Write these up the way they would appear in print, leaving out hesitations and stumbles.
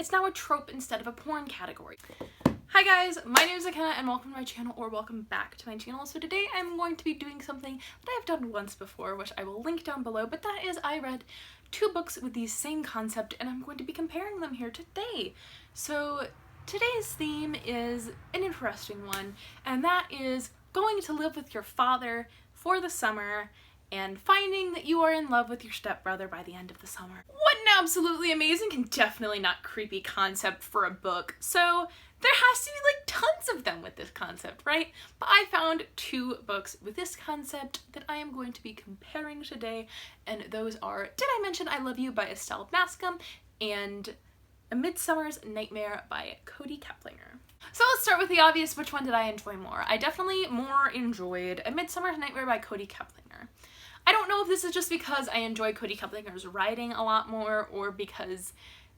is now a trope instead of a porn category. Hi guys, my name is McKenna and welcome to my channel, or welcome back to my channel. So today I'm going to be doing something that I've done once before, which I will link down below, but that is I read two books with the same concept and I'm going to be comparing them here today. So today's theme is an interesting one, and that is going to live with your father for the summer and finding that you are in love with your stepbrother by the end of the summer. What an absolutely amazing and definitely not creepy concept for a book. So there has to be like tons of them with this concept, right? But I found two books with this concept that I am going to be comparing today, and those are Did I Mention I Love You by Estelle Bascom and A Midsummers Nightmare by Cody Keplinger. So let's start with the obvious, which one did I enjoy more? I definitely more enjoyed A Midsummer's Nightmare by Cody Keplinger. I don't know if this is just because I enjoy Cody Keplinger's writing a lot more, or because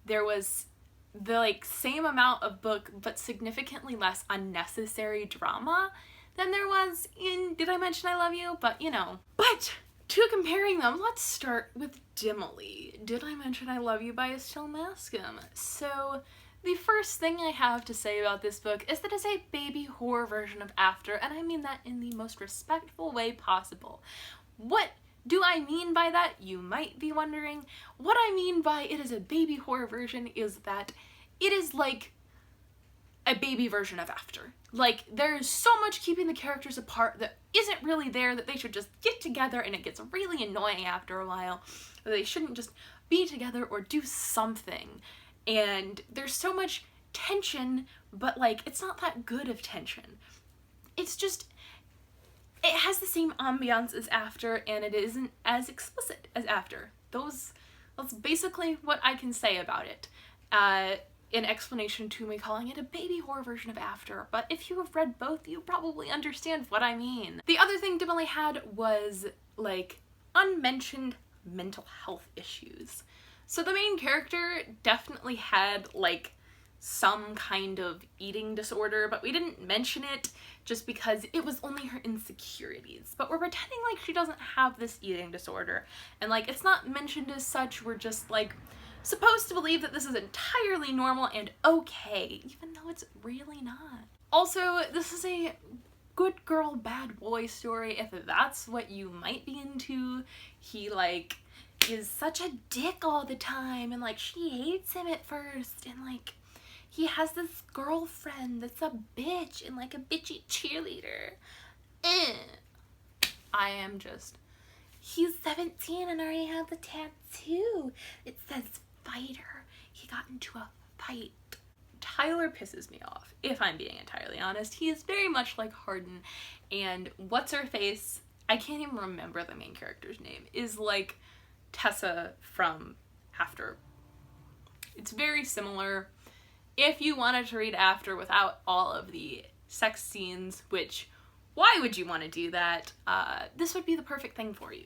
there was the same amount of book but significantly less unnecessary drama than there was in Did I Mention I Love You, but you know. But to comparing them, let's start with Dimly, Did I Mention I Love You by Estelle Bascom. So the first thing I have to say about this book is that it's a baby horror version of After, and I mean that in the most respectful way possible. What do I mean by that, you might be wondering? What I mean by it is a baby horror version is that it is like a baby version of After. Like, there's so much keeping the characters apart that isn't really there, that they should just get together, and it gets really annoying after a while. That they shouldn't just be together or do something. And there's so much tension, but it's not that good of tension. It's just, it has the same ambiance as After, and it isn't as explicit as After. That's basically what I can say about it. In explanation to me calling it a baby horror version of After, but if you have read both, you probably understand what I mean. The other thing Dimly had was, unmentioned mental health issues. So the main character definitely had, some kind of eating disorder, but we didn't mention it just because it was only her insecurities. But we're pretending like she doesn't have this eating disorder, and it's not mentioned as such. We're just supposed to believe that this is entirely normal and okay, even though it's really not. Also, this is a good girl, bad boy story, if that's what you might be into. He is such a dick all the time, and she hates him at first, and he has this girlfriend that's a bitch and a bitchy cheerleader. I am just, he's 17 and already has a tattoo. It says fighter. He got into a fight. Tyler pisses me off, if I'm being entirely honest. He is very much like Hardin, and what's-her-face, I can't even remember the main character's name, is Tessa from After. It's very similar. If you wanted to read After without all of the sex scenes, which, why would you want to do that? This would be the perfect thing for you.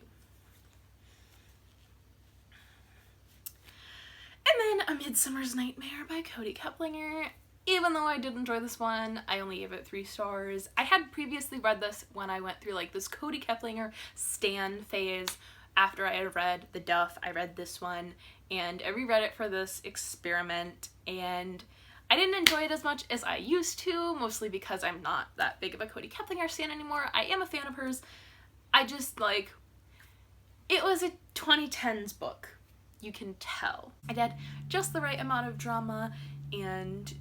And then A Midsummer's Nightmare by Cody Keplinger. Even though I did enjoy this one, I only gave it 3 stars. I had previously read this when I went through this Cody Keplinger stan phase. After I had read The Duff, I read this one, and I reread it for this experiment, and I didn't enjoy it as much as I used to, mostly because I'm not that big of a Cody Keplinger stan anymore. I am a fan of hers. I just, it was a 2010s book. You can tell. It had just the right amount of drama, and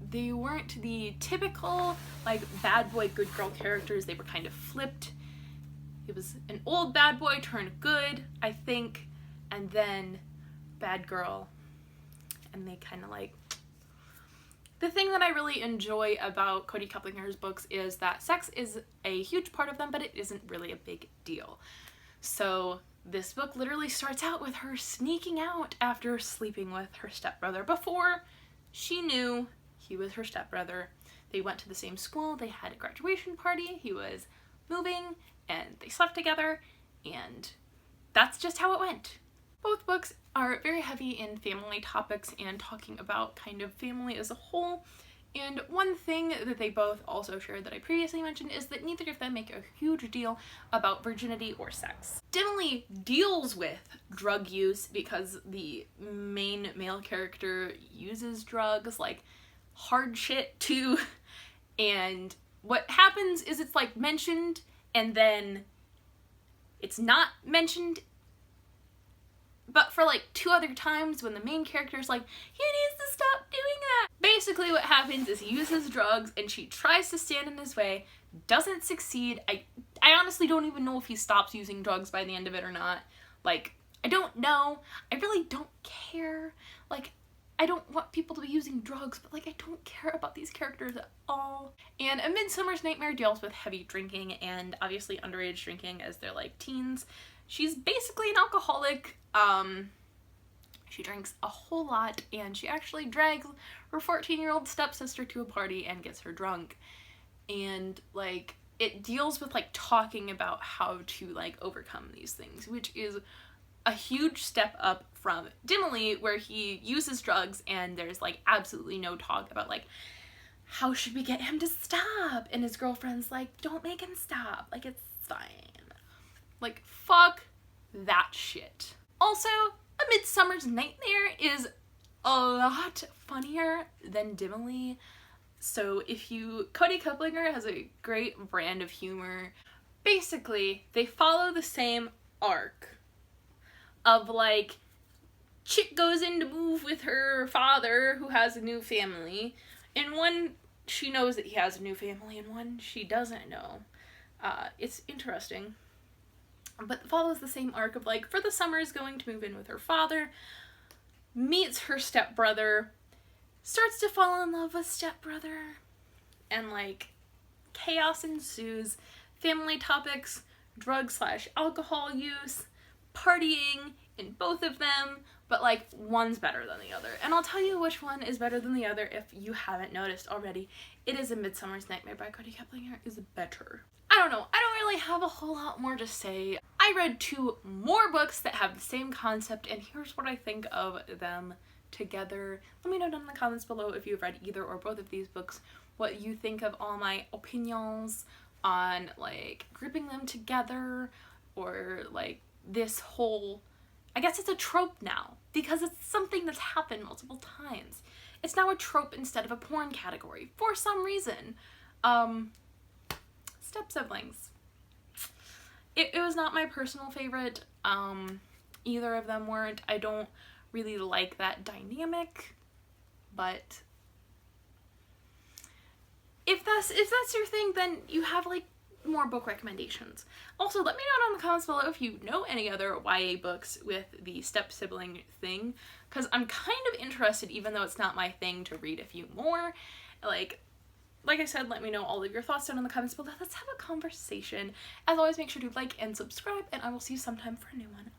they weren't the typical, bad boy, good girl characters. They were kind of flipped. It was an old bad boy turned good, I think, and then bad girl. And they kind of the thing that I really enjoy about Cody Keplinger's books is that sex is a huge part of them, but it isn't really a big deal. So this book literally starts out with her sneaking out after sleeping with her stepbrother before she knew he was her stepbrother. They went to the same school, they had a graduation party, he was moving, and they slept together, and that's just how it went. Both books are very heavy in family topics and talking about kind of family as a whole, And one thing that they both also shared that I previously mentioned is that neither of them make a huge deal about virginity or sex. Dimly deals with drug use because the main male character uses drugs, like hard shit too, and what happens is it's like mentioned and then it's not mentioned, but for like 2 other times when the main character's like, he needs to stop doing that. Basically what happens is he uses drugs and she tries to stand in his way, doesn't succeed. I honestly don't even know if he stops using drugs by the end of it or not. Like, I don't know. I really don't care. Like, I don't want people to be using drugs, but like I don't care about these characters at all. And A Midsummer's Nightmare deals with heavy drinking and obviously underage drinking as they're like teens. She's basically an alcoholic. She drinks a whole lot and she actually drags her 14-year-old stepsister to a party and gets her drunk. And like it deals with like talking about how to like overcome these things, which is a huge step up from Dimly, where he uses drugs and there's like absolutely no talk about like how should we get him to stop, and his girlfriend's like, don't make him stop, like it's fine. Like fuck that shit. Also, A Midsummer's Nightmare is a lot funnier than Dimly. So if you, Cody Keplinger has a great brand of humor. Basically, they follow the same arc of like, chick goes in to move with her father who has a new family. In one, she knows that he has a new family, and one, she doesn't know. It's interesting. But follows the same arc of like, for the summer is going to move in with her father, meets her stepbrother, starts to fall in love with stepbrother, and like, chaos ensues. Family topics, drug/alcohol use, partying in both of them, but like one's better than the other. And I'll tell you which one is better than the other if you haven't noticed already. It is A Midsummer's Nightmare by Cody Keplinger is better. I don't know, I don't really have a whole lot more to say. I read 2 more books that have the same concept, and here's what I think of them together. Let me know down in the comments below if you've read either or both of these books, what you think of all my opinions on like grouping them together, or like this whole, I guess it's a trope now because it's something that's happened multiple times. It's now a trope instead of a porn category for some reason. Step siblings. It was not my personal favorite. Either of them weren't. I don't really like that dynamic, but if that's your thing, then you have like more book recommendations. Also, let me know down in the comments below if you know any other YA books with the step sibling thing, because I'm kind of interested, even though it's not my thing, to read a few more. Like I said, let me know all of your thoughts down in the comments below. Let's have a conversation. As always, make sure to like and subscribe, and I will see you sometime for a new one.